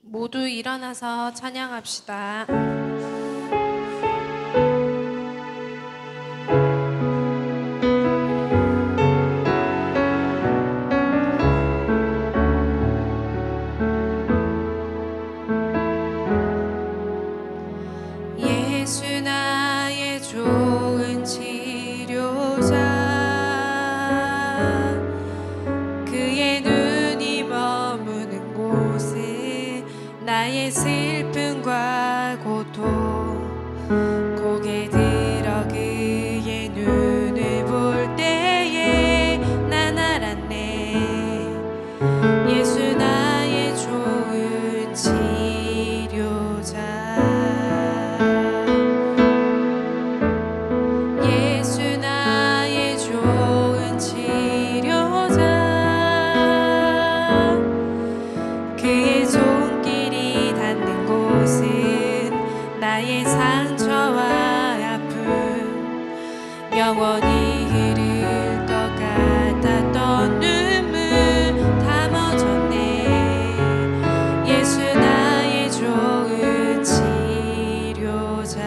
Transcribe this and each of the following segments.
모두 일어나서 찬양합시다. 예수 나의 좋은 치료자, 그의 눈이 머무는 곳에 나의 슬픔과 고통, 고개 들어 그의 눈을 볼 때에 난 알았네. 예수 나의 좋은 치료자. 예수 나의 좋은 치료자, 그의 손길이 닿는 곳은 나의 상처와 아픔, 영원히 흐를 것 같았던 눈물 다 멎었네. 예수 나의 좋은 치료자.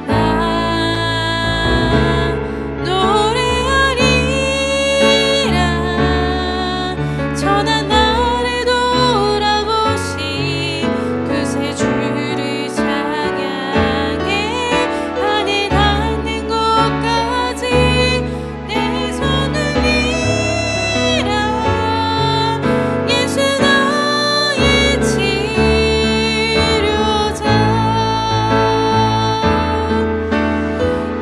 나 노래하리라. 천한 나를 돌아보시 그새 주를 찬양해. 하늘 닿는 곳까지 내 손을 들라. 예수 나의 치료자.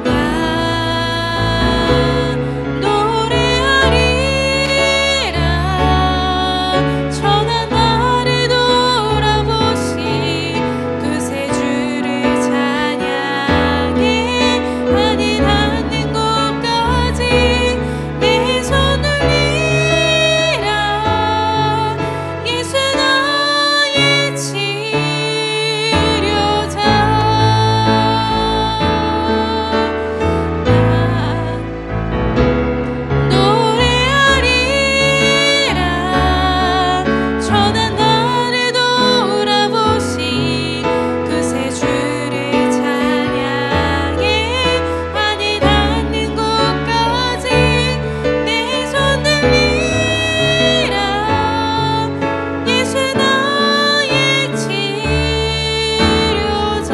나 노래하리라. 천한 나를 돌아보시 그새 주를 찬양해. 하늘 닿는 곳까지 내 손을 들라. 예수 나의 치료자. 노래하리라. 천한 나를 돌아보시 그새 주를 찬양해. 하늘 닿는 곳까지 내 손 들리라. 예수 나의 치료자.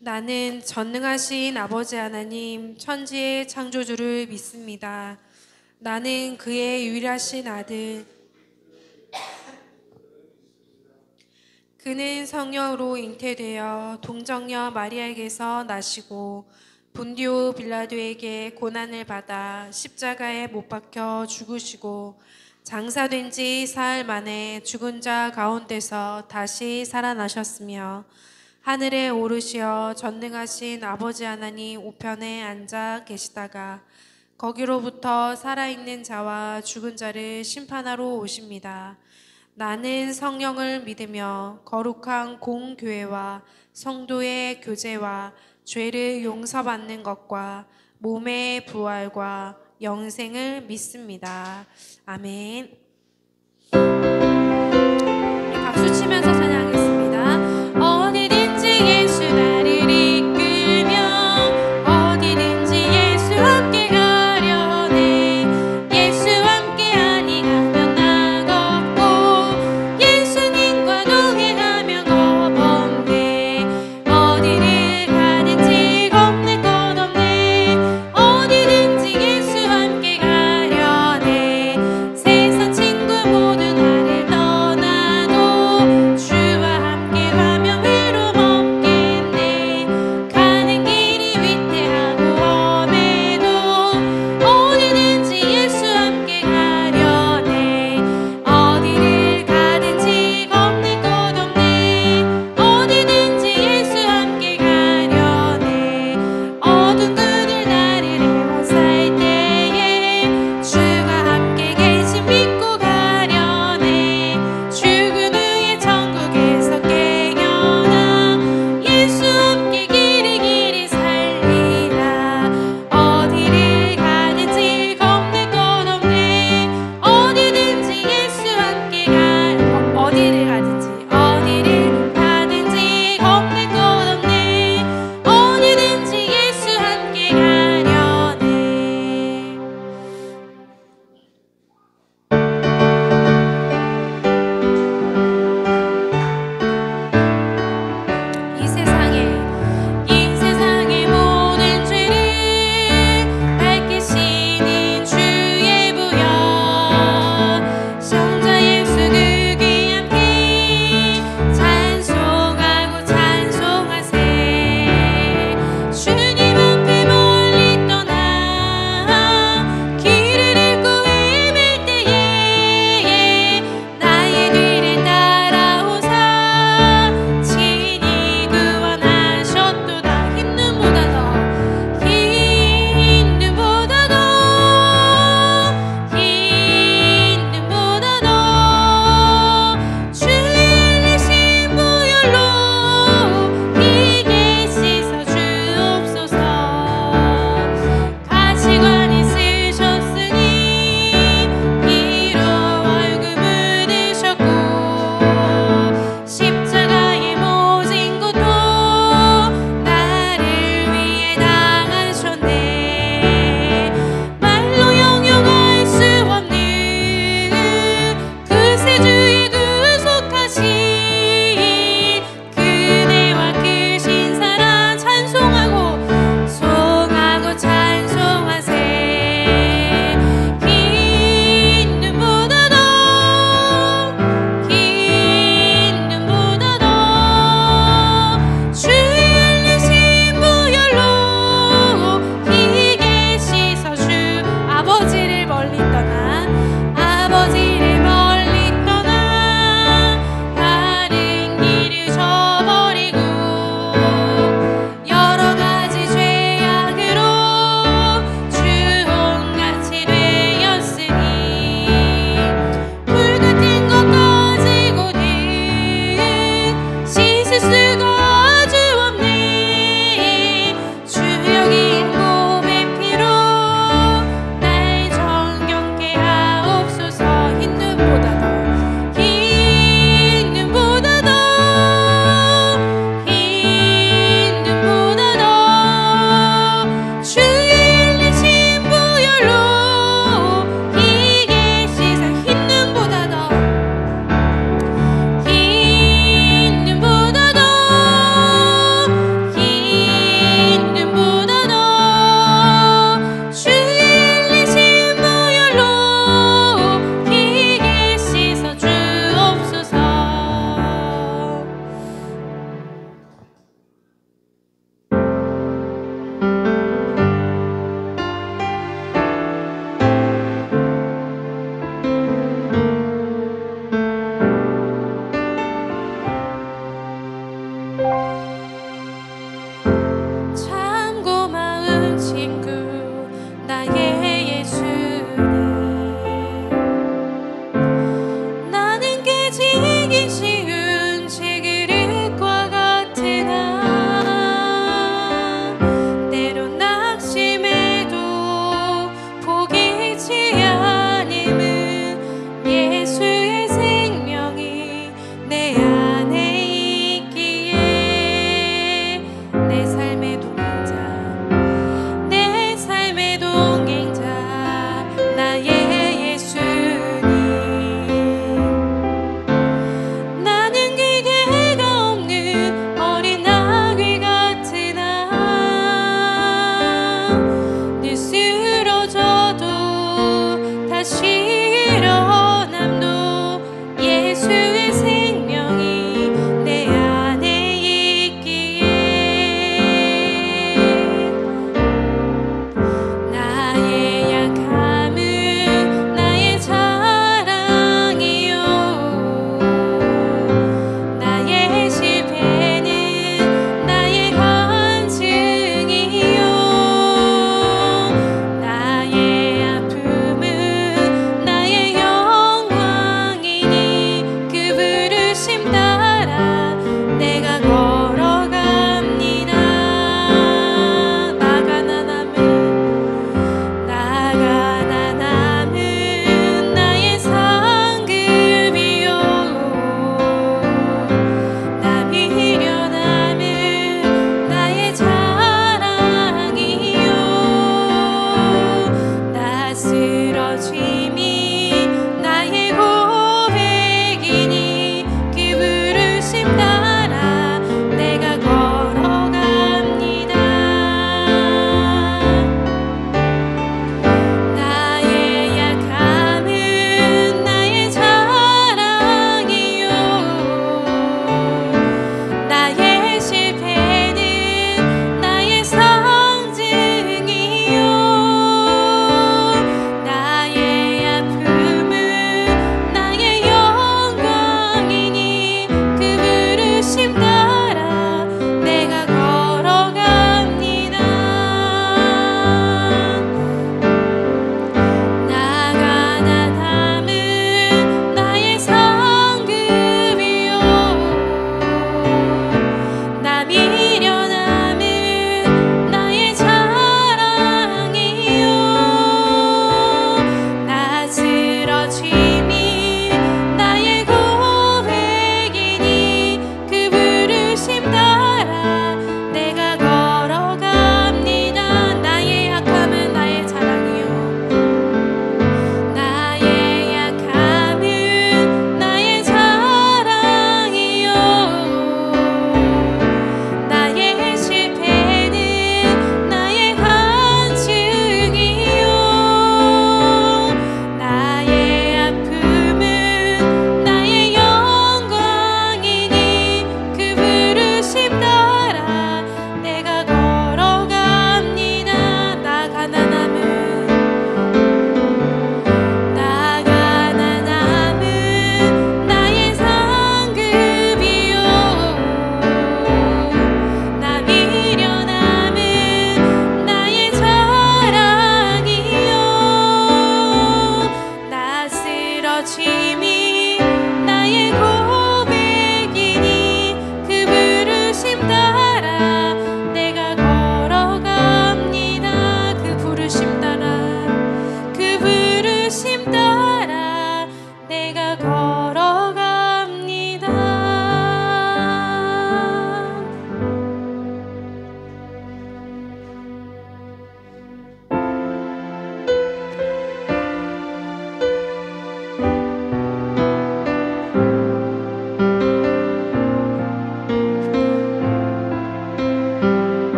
나는 전능하신 아버지 하나님, 천지의 창조주를 믿습니다. 나는 그의 유일하신 아들, 그는 성령으로 잉태되어 동정녀 마리아에게서 나시고 본디오 빌라도에게 고난을 받아 십자가에 못 박혀 죽으시고 장사된 지 사흘 만에 죽은 자 가운데서 다시 살아나셨으며 하늘에 오르시어 전능하신 아버지 하나님 우편에 앉아 계시다가 거기로부터 살아있는 자와 죽은 자를 심판하러 오십니다. 나는 성령을 믿으며 거룩한 공교회와 성도의 교제와 죄를 용서받는 것과 몸의 부활과 영생을 믿습니다. 아멘. 박수 치면서 찬양하겠습니다. 어디든지 예수 나를 이끌며 어디든지 예수 함께 가려네. 예수와 함께하니 가면 나걷고 예수님과 동행하면 겁없네. 어디를 가든지 겁낼 것 없네. 어디든지 예수와 함께 가려네. 세상 친구 모두 나를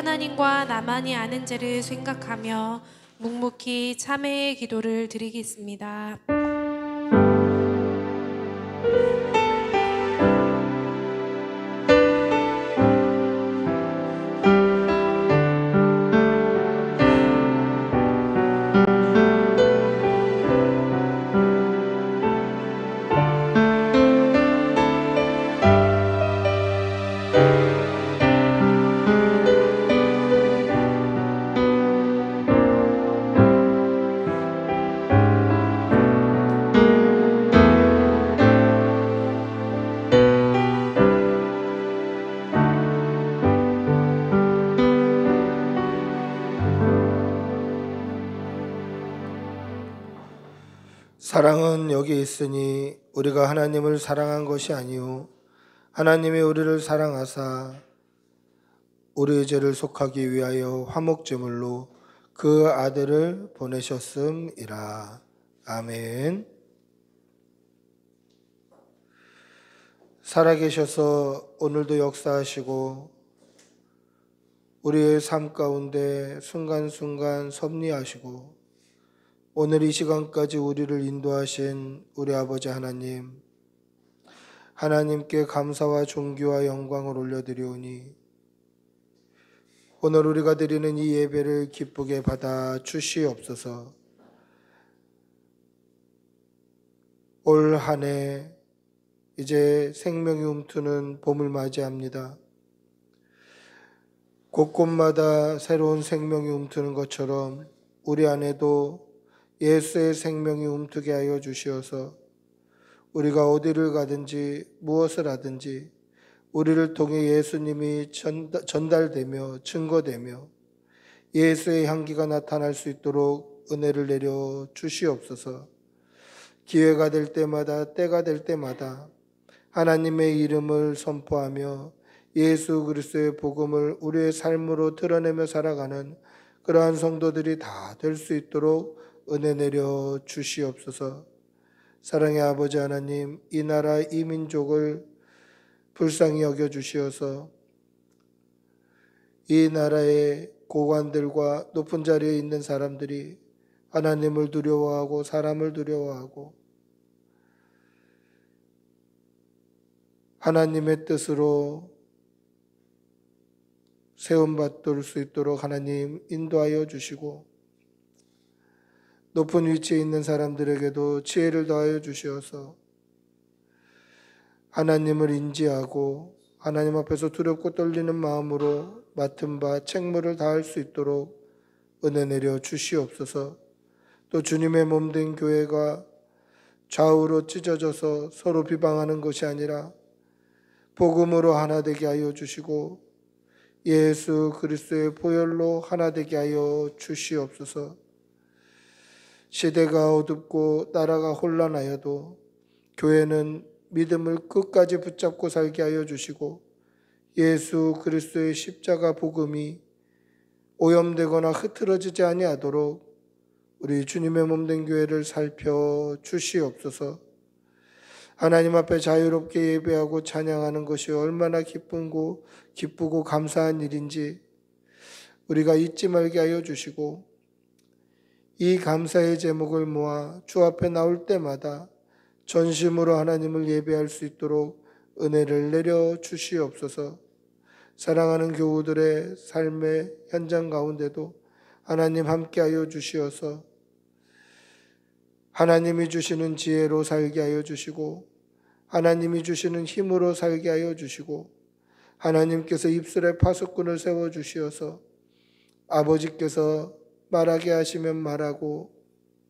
하나님과 나만이 아는 죄를 생각하며 묵묵히 참회의 기도를 드리겠습니다. 사랑은 여기 있으니 우리가 하나님을 사랑한 것이 아니요 하나님이 우리를 사랑하사 우리의 죄를 속하기 위하여 화목제물로 그 아들을 보내셨음이라. 아멘. 살아계셔서 오늘도 역사하시고 우리의 삶 가운데 순간순간 섭리하시고 오늘 이 시간까지 우리를 인도하신 우리 아버지 하나님, 하나님께 감사와 존귀와 영광을 올려드리오니 오늘 우리가 드리는 이 예배를 기쁘게 받아 주시옵소서. 올 한 해 이제 생명이 움트는 봄을 맞이합니다. 곳곳마다 새로운 생명이 움트는 것처럼 우리 안에도 예수의 생명이 움트게 하여 주시어서 우리가 어디를 가든지 무엇을 하든지 우리를 통해 예수님이 전달되며 증거되며 예수의 향기가 나타날 수 있도록 은혜를 내려 주시옵소서. 기회가 될 때마다 때가 될 때마다 하나님의 이름을 선포하며 예수 그리스도의 복음을 우리의 삶으로 드러내며 살아가는 그러한 성도들이 다 될 수 있도록 은혜 내려 주시옵소서. 사랑의 아버지 하나님, 이 나라 이 민족을 불쌍히 여겨 주시어서 이 나라의 고관들과 높은 자리에 있는 사람들이 하나님을 두려워하고 사람을 두려워하고 하나님의 뜻으로 세움받을 수 있도록 하나님 인도하여 주시고 높은 위치에 있는 사람들에게도 지혜를 더하여 주시어서 하나님을 인지하고 하나님 앞에서 두렵고 떨리는 마음으로 맡은 바 책무를 다할 수 있도록 은혜 내려 주시옵소서. 또 주님의 몸된 교회가 좌우로 찢어져서 서로 비방하는 것이 아니라 복음으로 하나 되게 하여 주시고 예수 그리스도의 보혈로 하나 되게 하여 주시옵소서. 시대가 어둡고 나라가 혼란하여도 교회는 믿음을 끝까지 붙잡고 살게 하여 주시고 예수 그리스도의 십자가 복음이 오염되거나 흐트러지지 아니하도록 우리 주님의 몸된 교회를 살펴 주시옵소서. 하나님 앞에 자유롭게 예배하고 찬양하는 것이 얼마나 기쁘고 감사한 일인지 우리가 잊지 말게 하여 주시고 이 감사의 제목을 모아 주 앞에 나올 때마다 전심으로 하나님을 예배할 수 있도록 은혜를 내려 주시옵소서. 사랑하는 교우들의 삶의 현장 가운데도 하나님 함께하여 주시어서 하나님이 주시는 지혜로 살게 하여 주시고 하나님이 주시는 힘으로 살게 하여 주시고 하나님께서 입술에 파수꾼을 세워주시어서 아버지께서 말하게 하시면 말하고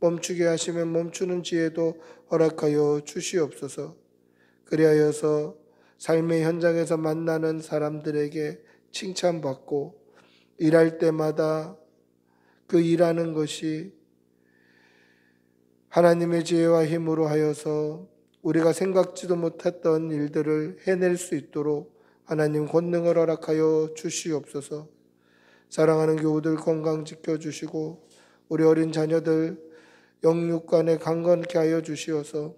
멈추게 하시면 멈추는 지혜도 허락하여 주시옵소서. 그리하여서 삶의 현장에서 만나는 사람들에게 칭찬받고 일할 때마다 그 일하는 것이 하나님의 지혜와 힘으로 하여서 우리가 생각지도 못했던 일들을 해낼 수 있도록 하나님 권능을 허락하여 주시옵소서. 사랑하는 교우들 건강 지켜주시고 우리 어린 자녀들 영육간에 강건케 하여 주시어서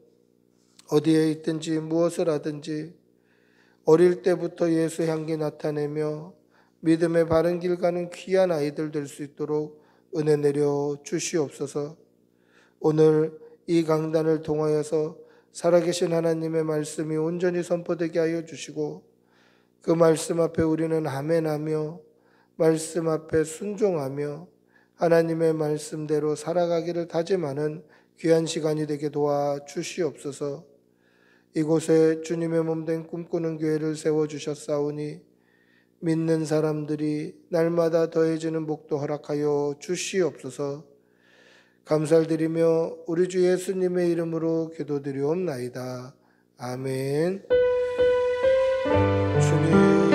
어디에 있든지 무엇을 하든지 어릴 때부터 예수 향기 나타내며 믿음의 바른 길 가는 귀한 아이들 될 수 있도록 은혜 내려 주시옵소서. 오늘 이 강단을 통하여서 살아계신 하나님의 말씀이 온전히 선포되게 하여 주시고 그 말씀 앞에 우리는 아멘하며 말씀 앞에 순종하며 하나님의 말씀대로 살아가기를 다짐하는 귀한 시간이 되게 도와 주시옵소서. 이곳에 주님의 몸된 꿈꾸는 교회를 세워주셨사오니 믿는 사람들이 날마다 더해지는 복도 허락하여 주시옵소서. 감사를 드리며 우리 주 예수님의 이름으로 기도드리옵나이다. 아멘. 주님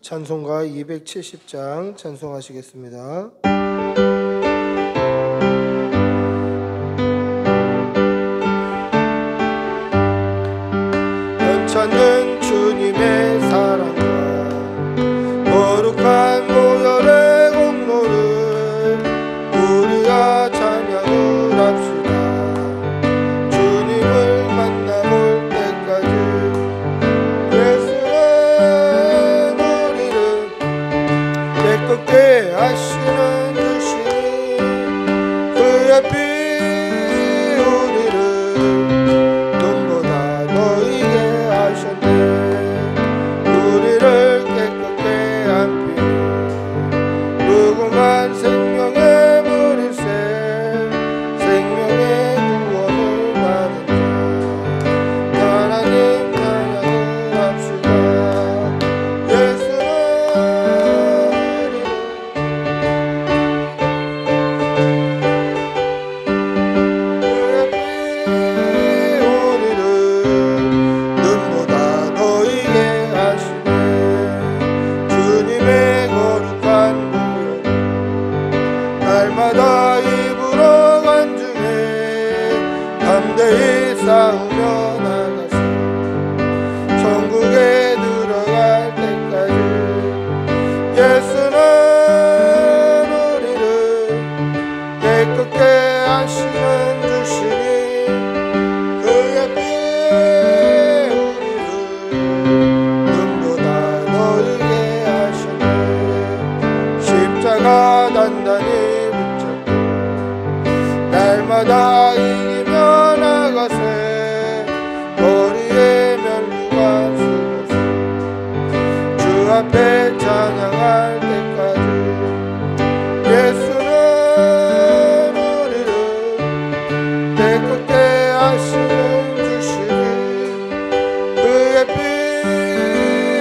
찬송가 270장 찬송하시겠습니다. 연찮는 주님의 사랑과 거룩한 보혈의 공로를 우리가 찬양을 합시다. 주님을 만나볼 때까지 깨끗게 하시는 주시니 그의 피 우리를 눈보다 너희게 하셨네. 우리를 깨끗게 한 피 무궁한 생명의 물일새 생명의 구원을 받은 자 하나님 찬양을 합시다. 예수는 날마다 입으로 간증해 담대히 싸우며 나가서 천국에 들어갈 때까지 예수는 우리를 깨끗게 하시는 주시니 그의 피 우리를 눈보다 너희게 하셨네. 십자가 단단히 날마다 이기며 나가세 머리에 면류관 쓰고서 주 앞에 찬양할 때까지 예수는 우리를 깨끗게 하시는 주시니 그의 피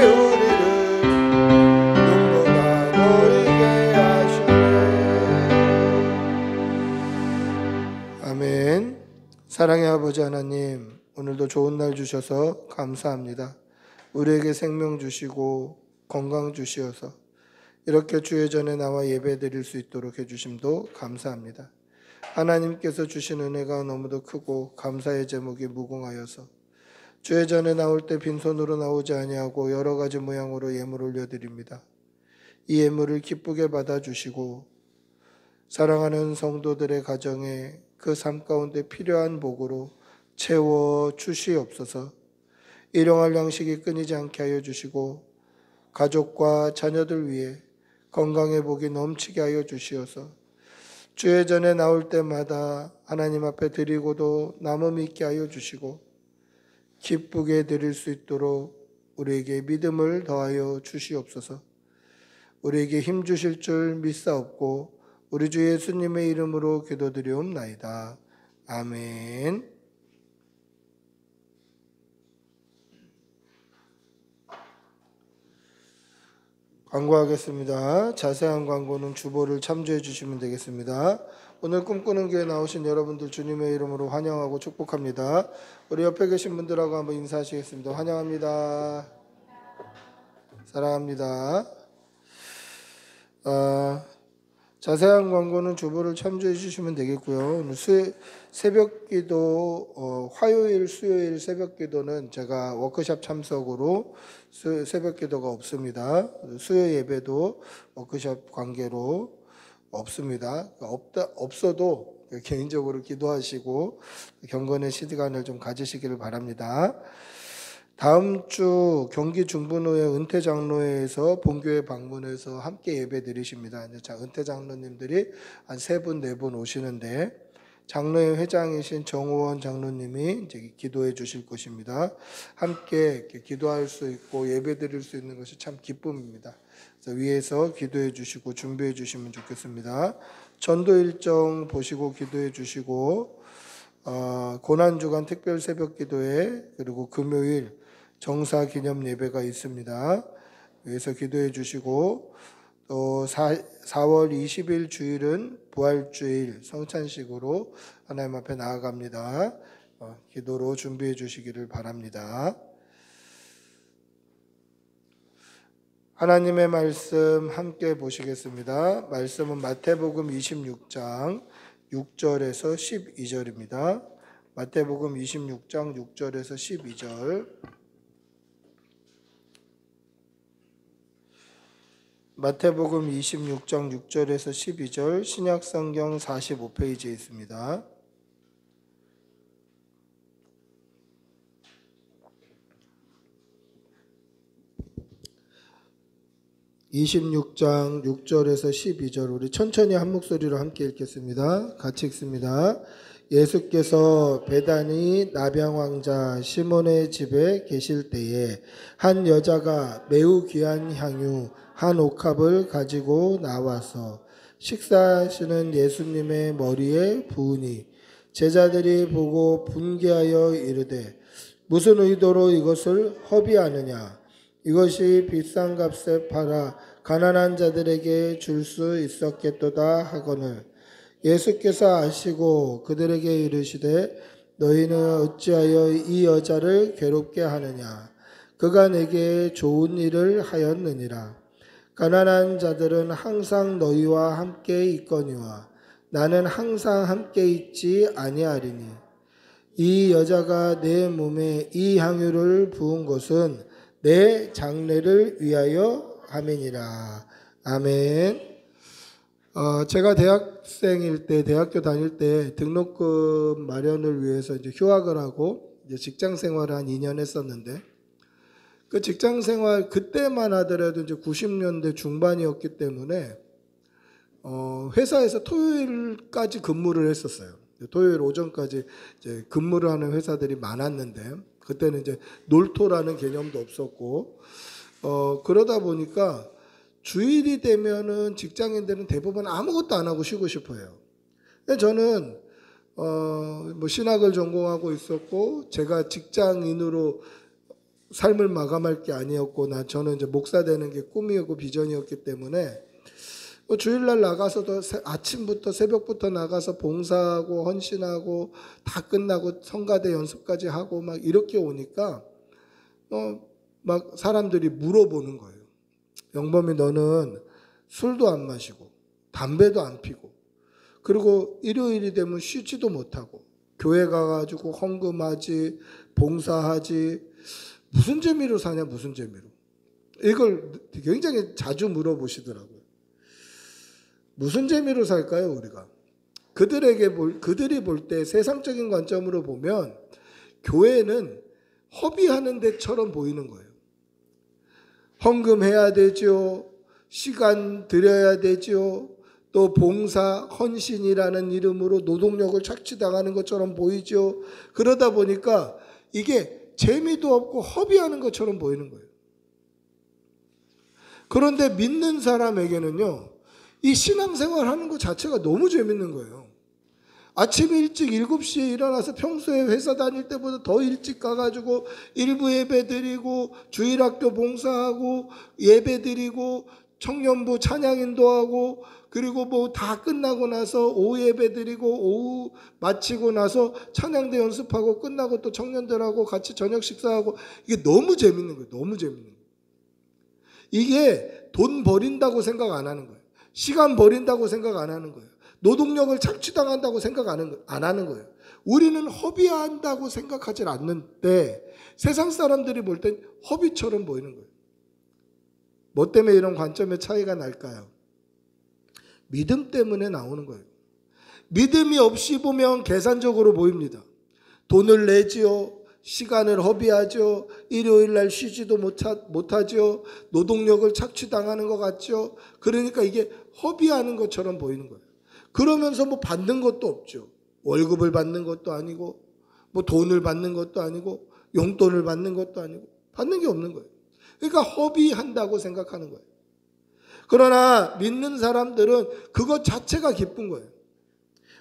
우리를 눈보다 너희게 하셨네. 아멘. 사랑의 아버지 하나님, 오늘도 좋은 날 주셔서 감사합니다. 우리에게 생명 주시고 건강 주시어서 이렇게 주의 전에 나와 예배 드릴 수 있도록 해주심도 감사합니다. 하나님께서 주신 은혜가 너무도 크고 감사의 제목이 무궁하여서 주의 전에 나올 때 빈손으로 나오지 아니하고 여러 가지 모양으로 예물 올려드립니다. 이 예물을 기쁘게 받아주시고 사랑하는 성도들의 가정에 그 삶 가운데 필요한 복으로 채워 주시옵소서. 일용할 양식이 끊이지 않게 하여 주시고 가족과 자녀들 위해 건강의 복이 넘치게 하여 주시어서 주의 전에 나올 때마다 하나님 앞에 드리고도 남음 있게 하여 주시고 기쁘게 드릴 수 있도록 우리에게 믿음을 더하여 주시옵소서. 우리에게 힘 주실 줄 믿사옵고 우리 주 예수님의 이름으로 기도드리옵나이다. 아멘. 광고하겠습니다. 자세한 광고는 주보를 참조해 주시면 되겠습니다. 오늘 꿈꾸는 교회 나오신 여러분들 주님의 이름으로 환영하고 축복합니다. 우리 옆에 계신 분들하고 한번 인사하시겠습니다. 환영합니다. 사랑합니다. 자세한 광고는 주보를 참조해 주시면 되겠고요. 오늘 새벽기도 화요일, 수요일 새벽기도는 제가 워크숍 참석으로 새벽기도가 없습니다. 수요 예배도 워크숍 관계로 없습니다. 없어도 개인적으로 기도하시고 경건의 시간을 좀 가지시기를 바랍니다. 다음 주 경기 중부노회 은퇴 장로회에서 본교회 방문해서 함께 예배 드리십니다. 은퇴 장로님들이 한 3분, 4분 오시는데 장로회 회장이신 정호원 장로님이 이제 기도해 주실 것입니다. 함께 이렇게 기도할 수 있고 예배 드릴 수 있는 것이 참 기쁨입니다. 그래서 위에서 기도해 주시고 준비해 주시면 좋겠습니다. 전도 일정 보시고 기도해 주시고 고난주간 특별 새벽 기도회 그리고 금요일 정사 기념 예배가 있습니다. 여기서 기도해 주시고 또 4월 20일 주일은 부활주일 성찬식으로 하나님 앞에 나아갑니다. 기도로 준비해 주시기를 바랍니다. 하나님의 말씀 함께 보시겠습니다. 말씀은 마태복음 26장 6절에서 12절입니다. 마태복음 26장 6절에서 12절. 마태복음 26장 6절에서 12절 신약성경 45페이지에 있습니다. 26장 6절에서 12절 우리 천천히 한 목소리로 함께 읽겠습니다. 같이 읽습니다. 예수께서 베다니 나병왕자 시몬의 집에 계실 때에 한 여자가 매우 귀한 향유 한 옥합을 가지고 나와서 식사하시는 예수님의 머리에 부으니 제자들이 보고 분개하여 이르되 무슨 의도로 이것을 허비하느냐 이것이 비싼 값에 팔아 가난한 자들에게 줄 수 있었겠도다 하거늘 예수께서 아시고 그들에게 이르시되 너희는 어찌하여 이 여자를 괴롭게 하느냐 그가 내게 좋은 일을 하였느니라 가난한 자들은 항상 너희와 함께 있거니와 나는 항상 함께 있지 아니하리니 이 여자가 내 몸에 이 향유를 부은 것은 내 장례를 위하여 함이니라. 아멘. 제가 대학교 다닐 때 등록금 마련을 위해서 이제 휴학을 하고 이제 직장 생활을 한 2년 했었는데 그 직장 생활 그때만 하더라도 이제 90년대 중반이었기 때문에 회사에서 토요일까지 근무를 했었어요. 토요일 오전까지 이제 근무를 하는 회사들이 많았는데 그때는 이제 놀토라는 개념도 없었고 그러다 보니까 주일이 되면은 직장인들은 대부분 아무것도 안 하고 쉬고 싶어요. 근데 저는 뭐 신학을 전공하고 있었고 제가 직장인으로 삶을 마감할 게 아니었고 저는 이제 목사 되는 게 꿈이었고 비전이었기 때문에 주일날 나가서도 아침부터 새벽부터 나가서 봉사하고 헌신하고 다 끝나고 성가대 연습까지 하고 막 이렇게 오니까 막 사람들이 물어보는 거예요. 영범이 너는 술도 안 마시고 담배도 안 피고 그리고 일요일이 되면 쉬지도 못하고 교회 가가지고 헌금하지 봉사하지 무슨 재미로 사냐 무슨 재미로 이걸 굉장히 자주 물어보시더라고요. 무슨 재미로 살까요 우리가? 그들이 볼 때 세상적인 관점으로 보면 교회는 허비하는 데처럼 보이는 거예요. 헌금해야 되죠. 시간 들여야 되죠. 또 봉사, 헌신이라는 이름으로 노동력을 착취당하는 것처럼 보이죠. 그러다 보니까 이게 재미도 없고 허비하는 것처럼 보이는 거예요. 그런데 믿는 사람에게는요. 이 신앙생활 하는 것 자체가 너무 재밌는 거예요. 아침 일찍 7시에 일어나서 평소에 회사 다닐 때보다 더 일찍 가가지고 일부 예배 드리고 주일학교 봉사하고 예배 드리고 청년부 찬양 인도하고 그리고 뭐 다 끝나고 나서 오후 예배 드리고 오후 마치고 나서 찬양대 연습하고 끝나고 또 청년들하고 같이 저녁 식사하고 이게 너무 재밌는 거예요. 너무 재밌는 거예요. 이게 돈 버린다고 생각 안 하는 거예요. 시간 버린다고 생각 안 하는 거예요. 노동력을 착취당한다고 생각 안 하는 거예요. 우리는 허비한다고 생각하지 않는데 세상 사람들이 볼 땐 허비처럼 보이는 거예요. 뭐 때문에 이런 관점의 차이가 날까요? 믿음 때문에 나오는 거예요. 믿음이 없이 보면 계산적으로 보입니다. 돈을 내지요. 시간을 허비하죠. 일요일 날 쉬지도 못하죠. 노동력을 착취당하는 것 같죠. 그러니까 이게 허비하는 것처럼 보이는 거예요. 그러면서 뭐 받는 것도 없죠. 월급을 받는 것도 아니고 뭐 돈을 받는 것도 아니고 용돈을 받는 것도 아니고 받는 게 없는 거예요. 그러니까 허비한다고 생각하는 거예요. 그러나 믿는 사람들은 그것 자체가 기쁜 거예요.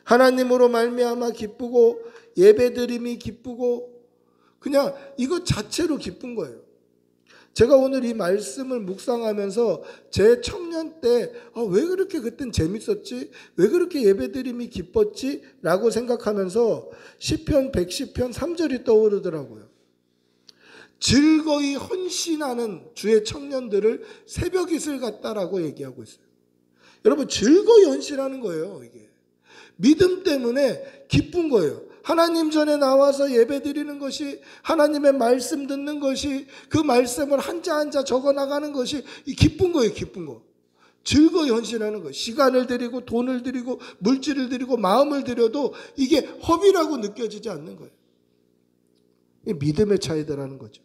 하나님으로 말미암아 기쁘고 예배드림이 기쁘고 그냥 이것 자체로 기쁜 거예요. 제가 오늘 이 말씀을 묵상하면서 제 청년 때 왜 그렇게 그땐 재밌었지? 왜 그렇게 예배드림이 기뻤지? 라고 생각하면서 시편 110편 3절이 떠오르더라고요. 즐거이 헌신하는 주의 청년들을 새벽 이슬 같다라고 얘기하고 있어요. 여러분 즐거이 헌신하는 거예요. 이게 믿음 때문에 기쁜 거예요. 하나님 전에 나와서 예배 드리는 것이, 하나님의 말씀 듣는 것이, 그 말씀을 한자 한자 적어 나가는 것이 기쁜 거예요. 기쁜 거. 즐거이 헌신하는 거예요. 시간을 드리고 돈을 드리고 물질을 드리고 마음을 드려도 이게 허비라고 느껴지지 않는 거예요. 이 믿음의 차이더라는 거죠.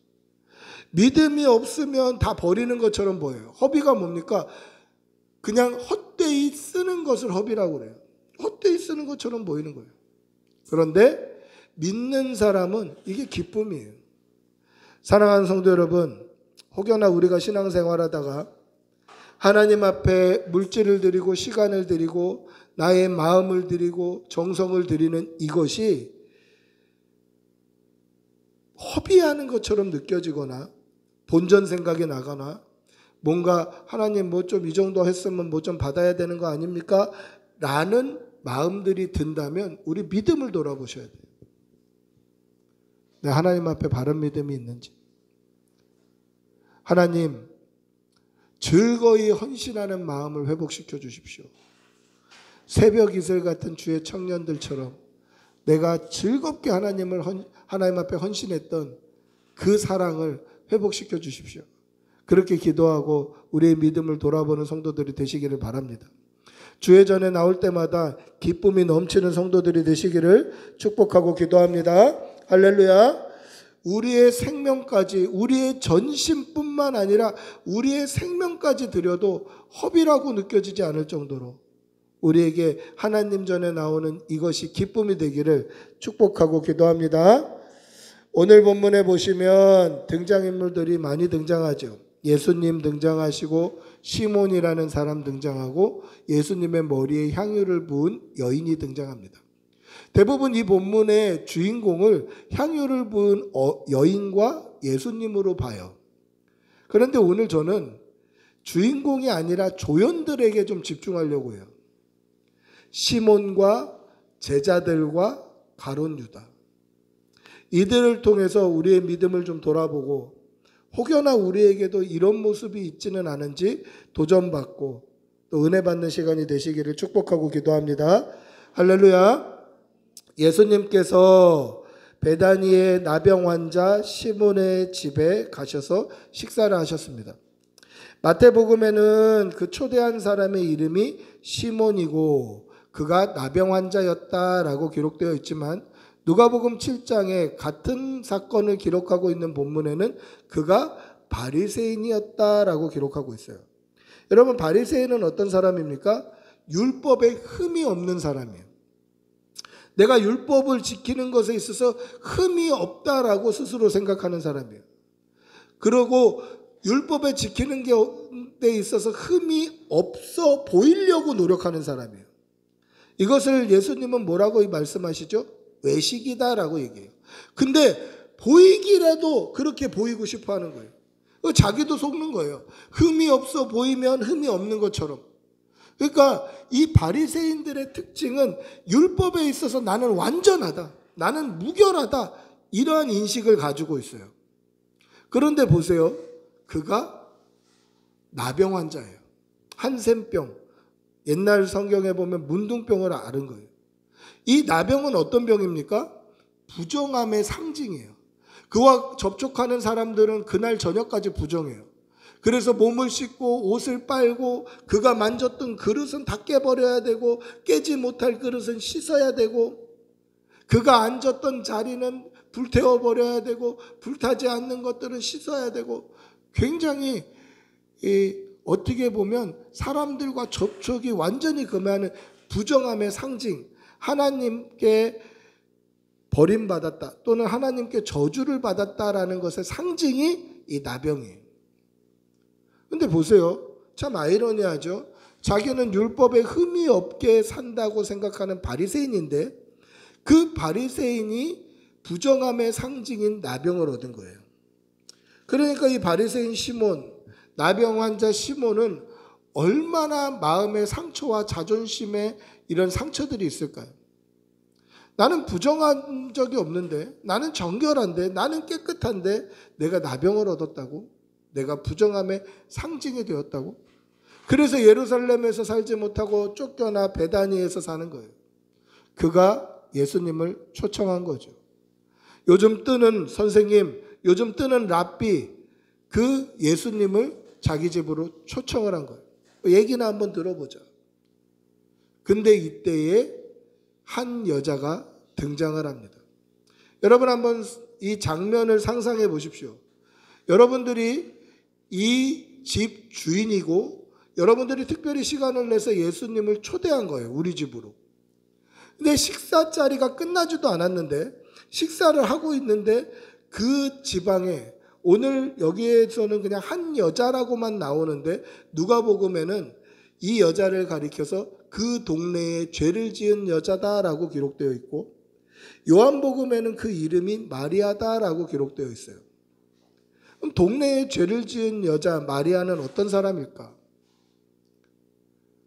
믿음이 없으면 다 버리는 것처럼 보여요. 허비가 뭡니까? 그냥 헛되이 쓰는 것을 허비라고 그래요. 헛되이 쓰는 것처럼 보이는 거예요. 그런데 믿는 사람은 이게 기쁨이에요. 사랑하는 성도 여러분, 혹여나 우리가 신앙생활하다가 하나님 앞에 물질을 드리고 시간을 드리고 나의 마음을 드리고 정성을 드리는 이것이 허비하는 것처럼 느껴지거나 본전 생각이 나거나 뭔가 하나님 뭐 좀 이 정도 했으면 뭐 좀 받아야 되는 거 아닙니까? 라는 마음들이 든다면 우리 믿음을 돌아보셔야 돼요. 내 하나님 앞에 바른 믿음이 있는지. 하나님 즐거이 헌신하는 마음을 회복시켜 주십시오. 새벽 이슬 같은 주의 청년들처럼 내가 즐겁게 하나님 앞에 헌신했던 그 사랑을 회복시켜 주십시오. 그렇게 기도하고 우리의 믿음을 돌아보는 성도들이 되시기를 바랍니다. 주의 전에 나올 때마다 기쁨이 넘치는 성도들이 되시기를 축복하고 기도합니다. 할렐루야. 우리의 생명까지, 우리의 전심뿐만 아니라 우리의 생명까지 드려도 허비라고 느껴지지 않을 정도로 우리에게 하나님 전에 나오는 이것이 기쁨이 되기를 축복하고 기도합니다. 오늘 본문에 보시면 등장인물들이 많이 등장하죠. 예수님 등장하시고 시몬이라는 사람 등장하고 예수님의 머리에 향유를 부은 여인이 등장합니다. 대부분 이 본문의 주인공을 향유를 부은 여인과 예수님으로 봐요. 그런데 오늘 저는 주인공이 아니라 조연들에게 좀 집중하려고 해요. 시몬과 제자들과 가룟 유다. 이들을 통해서 우리의 믿음을 좀 돌아보고 혹여나 우리에게도 이런 모습이 있지는 않은지 도전받고 또 은혜 받는 시간이 되시기를 축복하고 기도합니다. 할렐루야. 예수님께서 베다니의 나병 환자 시몬의 집에 가셔서 식사를 하셨습니다. 마태복음에는 그 초대한 사람의 이름이 시몬이고 그가 나병 환자였다라고 기록되어 있지만 누가복음 7장에 같은 사건을 기록하고 있는 본문에는 그가 바리새인이었다라고 기록하고 있어요. 여러분, 바리새인은 어떤 사람입니까? 율법에 흠이 없는 사람이에요. 내가 율법을 지키는 것에 있어서 흠이 없다라고 스스로 생각하는 사람이에요. 그리고 율법에 지키는 데 있어서 흠이 없어 보이려고 노력하는 사람이에요. 이것을 예수님은 뭐라고 말씀하시죠? 외식이다라고 얘기해요. 근데 보이기라도 그렇게 보이고 싶어 하는 거예요. 자기도 속는 거예요. 흠이 없어 보이면 흠이 없는 것처럼. 그러니까 이 바리새인들의 특징은 율법에 있어서 나는 완전하다, 나는 무결하다, 이러한 인식을 가지고 있어요. 그런데 보세요. 그가 나병 환자예요. 한센병, 옛날 성경에 보면 문둥병을 앓은 거예요. 이 나병은 어떤 병입니까? 부정함의 상징이에요. 그와 접촉하는 사람들은 그날 저녁까지 부정해요. 그래서 몸을 씻고 옷을 빨고 그가 만졌던 그릇은 다 깨버려야 되고 깨지 못할 그릇은 씻어야 되고 그가 앉았던 자리는 불태워버려야 되고 불타지 않는 것들은 씻어야 되고 굉장히 어떻게 보면 사람들과 접촉이 완전히 금하는 부정함의 상징, 하나님께 버림받았다 또는 하나님께 저주를 받았다라는 것의 상징이 이 나병이에요. 근데 보세요. 참 아이러니하죠. 자기는 율법에 흠이 없게 산다고 생각하는 바리새인인데 그 바리새인이 부정함의 상징인 나병을 얻은 거예요. 그러니까 이 바리새인 시몬, 나병 환자 시몬은 얼마나 마음의 상처와 자존심에 이런 상처들이 있을까요? 나는 부정한 적이 없는데, 나는 정결한데, 나는 깨끗한데 내가 나병을 얻었다고? 내가 부정함의 상징이 되었다고? 그래서 예루살렘에서 살지 못하고 쫓겨나 베다니에서 사는 거예요. 그가 예수님을 초청한 거죠. 요즘 뜨는 선생님, 요즘 뜨는 랍비, 그 예수님을 자기 집으로 초청을 한 거예요. 얘기나 한번 들어보자. 근데 이때에 한 여자가 등장을 합니다. 여러분 한번 이 장면을 상상해 보십시오. 여러분들이 이 집 주인이고 여러분들이 특별히 시간을 내서 예수님을 초대한 거예요. 우리 집으로. 근데 식사 자리가 끝나지도 않았는데 식사를 하고 있는데 그 지방에 오늘 여기에서는 그냥 한 여자라고만 나오는데 누가복음에는 이 여자를 가리켜서 그 동네에 죄를 지은 여자다라고 기록되어 있고 요한복음에는 그 이름이 마리아다라고 기록되어 있어요. 그럼 동네에 죄를 지은 여자 마리아는 어떤 사람일까?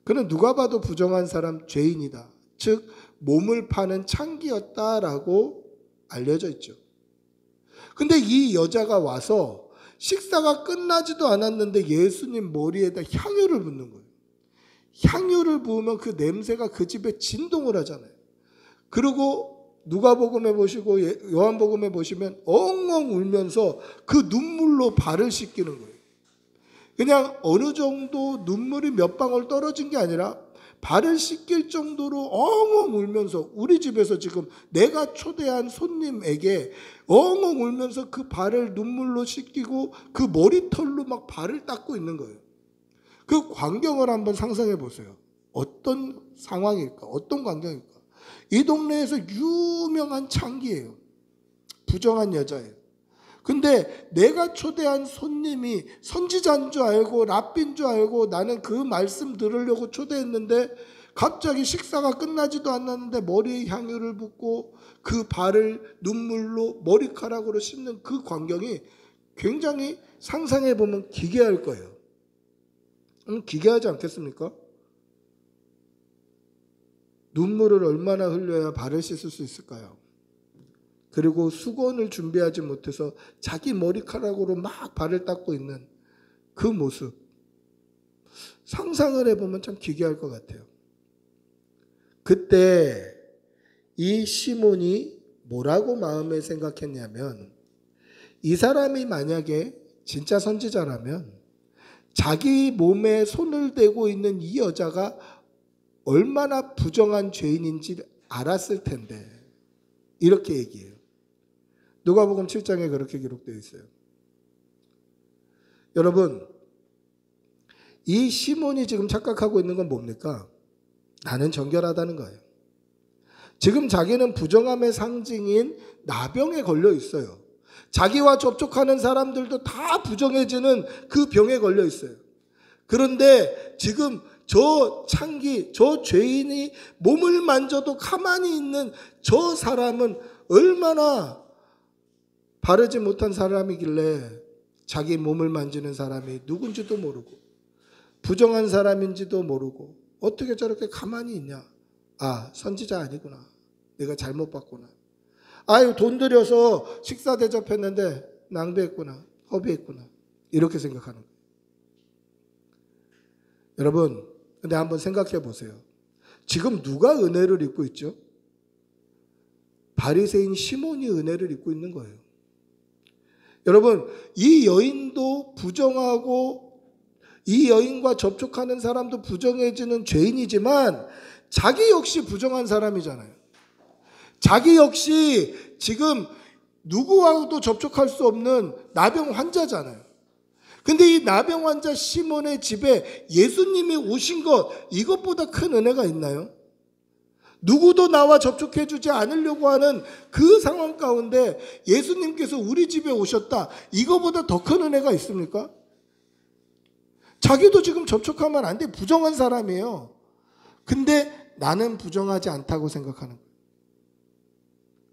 그는 누가 봐도 부정한 사람, 죄인이다. 즉 몸을 파는 창기였다라고 알려져 있죠. 근데 이 여자가 와서 식사가 끝나지도 않았는데 예수님 머리에다 향유를 붓는 거예요. 향유를 부으면 그 냄새가 그 집에 진동을 하잖아요. 그리고 누가복음에 보시고 요한복음에 보시면 엉엉 울면서 그 눈물로 발을 씻기는 거예요. 그냥 어느 정도 눈물이 몇 방울 떨어진 게 아니라 발을 씻길 정도로 엉엉 울면서 우리 집에서 지금 내가 초대한 손님에게 엉엉 울면서 그 발을 눈물로 씻기고 그 머리털로 막 발을 닦고 있는 거예요. 그 광경을 한번 상상해 보세요. 어떤 상황일까? 어떤 광경일까? 이 동네에서 유명한 창기예요. 부정한 여자예요. 근데 내가 초대한 손님이 선지자인 줄 알고 랍비인 줄 알고 나는 그 말씀 들으려고 초대했는데 갑자기 식사가 끝나지도 않았는데 머리에 향유를 붓고 그 발을 눈물로 머리카락으로 씻는 그 광경이 굉장히 상상해 보면 기괴할 거예요. 기괴하지 않겠습니까? 눈물을 얼마나 흘려야 발을 씻을 수 있을까요? 그리고 수건을 준비하지 못해서 자기 머리카락으로 막 발을 닦고 있는 그 모습. 상상을 해보면 참 기괴할 것 같아요. 그때 이 시몬이 뭐라고 마음에 생각했냐면 이 사람이 만약에 진짜 선지자라면 자기 몸에 손을 대고 있는 이 여자가 얼마나 부정한 죄인인지 알았을 텐데 이렇게 얘기해요. 누가복음 7장에 그렇게 기록되어 있어요. 여러분, 이 시몬이 지금 착각하고 있는 건 뭡니까? 나는 정결하다는 거예요. 지금 자기는 부정함의 상징인 나병에 걸려 있어요. 자기와 접촉하는 사람들도 다 부정해지는 그 병에 걸려 있어요. 그런데 지금 저 창기, 저 죄인이 몸을 만져도 가만히 있는 저 사람은 얼마나 바르지 못한 사람이길래 자기 몸을 만지는 사람이 누군지도 모르고 부정한 사람인지도 모르고 어떻게 저렇게 가만히 있냐. 아, 선지자 아니구나. 내가 잘못 봤구나. 아유, 돈 들여서 식사 대접했는데 낭비했구나. 허비했구나. 이렇게 생각하는 거예요. 여러분, 근데 한번 생각해 보세요. 지금 누가 은혜를 입고 있죠? 바리새인 시몬이 은혜를 입고 있는 거예요. 여러분, 이 여인도 부정하고 이 여인과 접촉하는 사람도 부정해지는 죄인이지만 자기 역시 부정한 사람이잖아요. 자기 역시 지금 누구와도 접촉할 수 없는 나병 환자잖아요. 근데 이 나병 환자 시몬의 집에 예수님이 오신 것, 이것보다 큰 은혜가 있나요? 누구도 나와 접촉해 주지 않으려고 하는 그 상황 가운데 예수님께서 우리 집에 오셨다. 이거보다 더 큰 은혜가 있습니까? 자기도 지금 접촉하면 안 돼. 부정한 사람이에요. 근데 나는 부정하지 않다고 생각하는 거예요.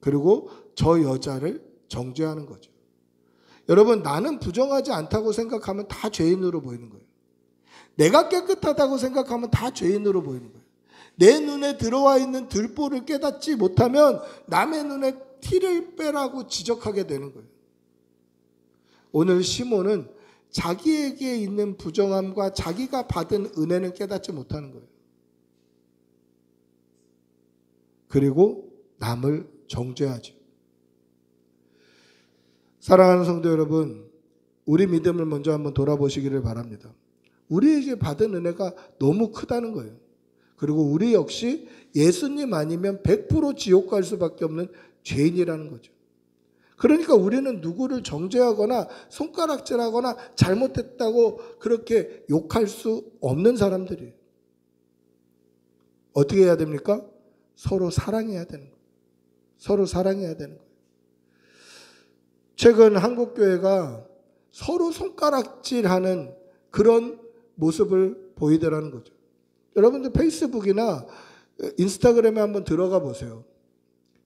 그리고 저 여자를 정죄하는 거죠. 여러분, 나는 부정하지 않다고 생각하면 다 죄인으로 보이는 거예요. 내가 깨끗하다고 생각하면 다 죄인으로 보이는 거예요. 내 눈에 들어와 있는 들보를 깨닫지 못하면 남의 눈에 티를 빼라고 지적하게 되는 거예요. 오늘 시몬은 자기에게 있는 부정함과 자기가 받은 은혜는 깨닫지 못하는 거예요. 그리고 남을 정죄하죠. 사랑하는 성도 여러분, 우리 믿음을 먼저 한번 돌아보시기를 바랍니다. 우리에게 받은 은혜가 너무 크다는 거예요. 그리고 우리 역시 예수님 아니면 100% 지옥 갈 수밖에 없는 죄인이라는 거죠. 그러니까 우리는 누구를 정죄하거나 손가락질하거나 잘못했다고 그렇게 욕할 수 없는 사람들이에요. 어떻게 해야 됩니까? 서로 사랑해야 되는 거예요. 서로 사랑해야 되는 거예요. 최근 한국교회가 서로 손가락질하는 그런 모습을 보이더라는 거죠. 여러분들 페이스북이나 인스타그램에 한번 들어가 보세요.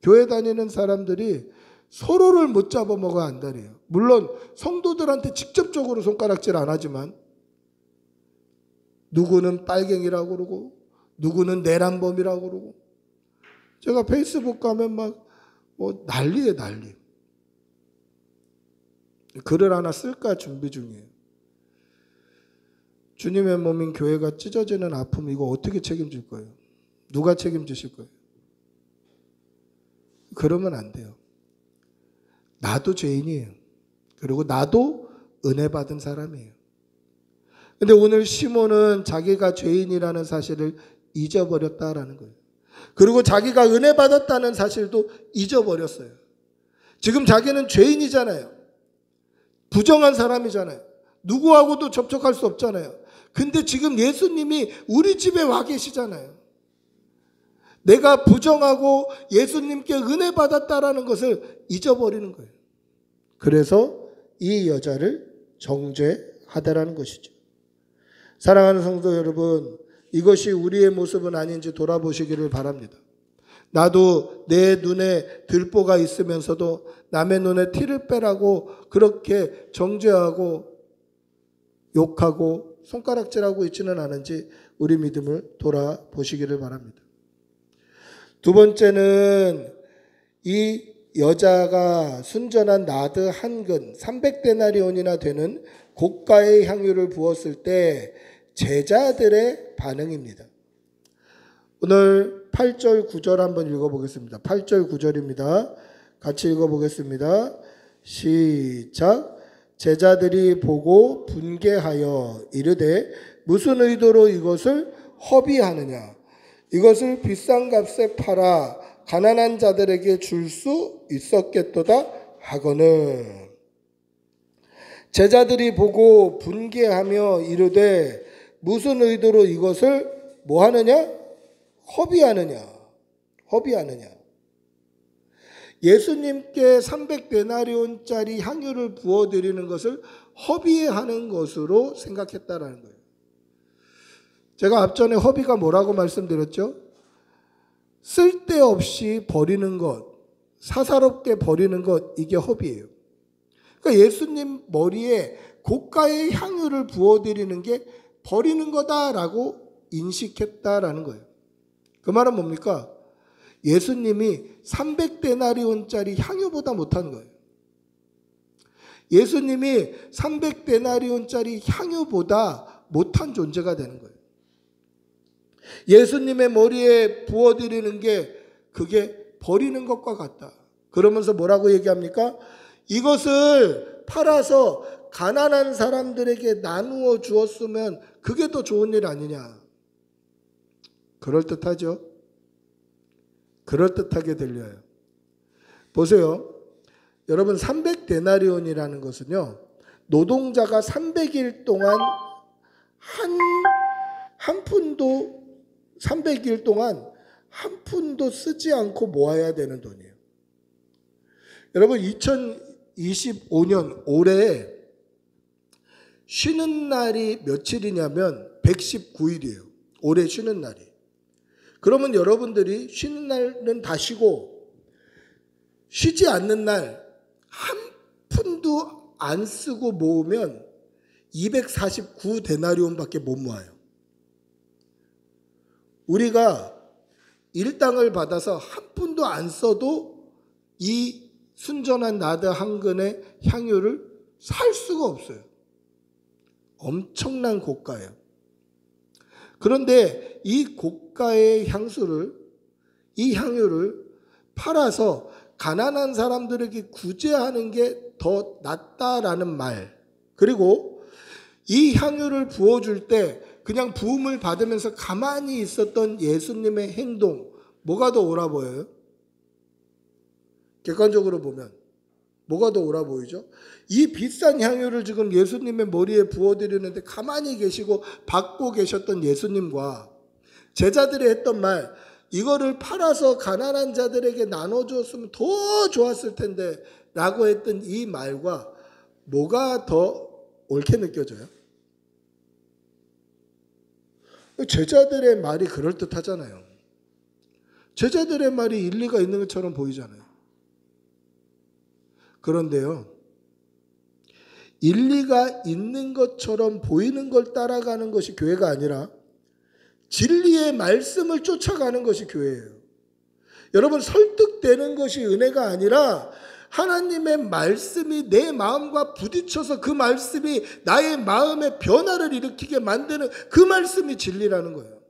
교회 다니는 사람들이 서로를 못 잡아먹어야 한다래요. 물론 성도들한테 직접적으로 손가락질 안 하지만 누구는 빨갱이라고 그러고 누구는 내란범이라고 그러고 제가 페이스북 가면 막 뭐 난리예요, 난리. 글을 하나 쓸까 준비 중이에요. 주님의 몸인 교회가 찢어지는 아픔, 이거 어떻게 책임질 거예요? 누가 책임지실 거예요? 그러면 안 돼요. 나도 죄인이에요. 그리고 나도 은혜 받은 사람이에요. 근데 오늘 시몬은 자기가 죄인이라는 사실을 잊어버렸다라는 거예요. 그리고 자기가 은혜 받았다는 사실도 잊어버렸어요. 지금 자기는 죄인이잖아요. 부정한 사람이잖아요. 누구하고도 접촉할 수 없잖아요. 근데 지금 예수님이 우리 집에 와 계시잖아요. 내가 부정하고 예수님께 은혜 받았다라는 것을 잊어버리는 거예요. 그래서 이 여자를 정죄하다라는 것이죠. 사랑하는 성도 여러분, 이것이 우리의 모습은 아닌지 돌아보시기를 바랍니다. 나도 내 눈에 들보가 있으면서도 남의 눈에 티를 빼라고 그렇게 정죄하고 욕하고 손가락질하고 있지는 않은지 우리 믿음을 돌아보시기를 바랍니다. 두 번째는 이 여자가 순전한 나드 한 근 300데나리온이나 되는 고가의 향유를 부었을 때 제자들의 반응입니다. 오늘 8절 9절 한번 읽어보겠습니다. 8절 9절입니다. 같이 읽어보겠습니다. 시작. 제자들이 보고 분개하여 이르되 무슨 의도로 이것을 허비하느냐? 이것을 비싼 값에 팔아 가난한 자들에게 줄 수 있었겠도다 하거늘. 제자들이 보고 분개하며 이르되 무슨 의도로 이것을 뭐 하느냐? 허비하느냐? 허비하느냐? 예수님께 300데나리온짜리 향유를 부어드리는 것을 허비하는 것으로 생각했다라는 거예요. 제가 앞전에 허비가 뭐라고 말씀드렸죠? 쓸데없이 버리는 것, 사사롭게 버리는 것, 이게 허비예요. 그러니까 예수님 머리에 고가의 향유를 부어드리는 게 버리는 거다라고 인식했다라는 거예요. 그 말은 뭡니까? 예수님이 300데나리온짜리 향유보다 못한 거예요. 예수님이 300데나리온짜리 향유보다 못한 존재가 되는 거예요. 예수님의 머리에 부어드리는 게 그게 버리는 것과 같다. 그러면서 뭐라고 얘기합니까? 이것을 팔아서 가난한 사람들에게 나누어 주었으면 그게 더 좋은 일 아니냐. 그럴듯하죠? 그럴듯하게 들려요. 보세요. 여러분 300데나리온이라는 것은요. 노동자가 300일 동안 한 푼도 300일 동안 한 푼도 쓰지 않고 모아야 되는 돈이에요. 여러분 2025년 올해 쉬는 날이 며칠이냐면 119일이에요. 올해 쉬는 날이. 그러면 여러분들이 쉬는 날은 다 쉬고 쉬지 않는 날 한 푼도 안 쓰고 모으면 249데나리온밖에 못 모아요. 우리가 일당을 받아서 한 푼도 안 써도 이 순전한 나드 한 근의 향유를 살 수가 없어요. 엄청난 고가예요. 그런데 이 고가의 이 향유를 팔아서 가난한 사람들에게 구제하는 게 더 낫다라는 말, 그리고 이 향유를 부어줄 때 그냥 부음을 받으면서 가만히 있었던 예수님의 행동, 뭐가 더 옳아 보여요? 객관적으로 보면 뭐가 더 옳아 보이죠? 이 비싼 향유를 지금 예수님의 머리에 부어드리는데 가만히 계시고 받고 계셨던 예수님과 제자들이 했던 말, 이거를 팔아서 가난한 자들에게 나눠줬으면 더 좋았을 텐데 라고 했던 이 말과 뭐가 더 옳게 느껴져요? 제자들의 말이 그럴듯하잖아요. 제자들의 말이 일리가 있는 것처럼 보이잖아요. 그런데요, 일리가 있는 것처럼 보이는 걸 따라가는 것이 교회가 아니라 진리의 말씀을 쫓아가는 것이 교회예요. 여러분, 설득되는 것이 은혜가 아니라 하나님의 말씀이 내 마음과 부딪혀서 그 말씀이 나의 마음의 변화를 일으키게 만드는 그 말씀이 진리라는 거예요.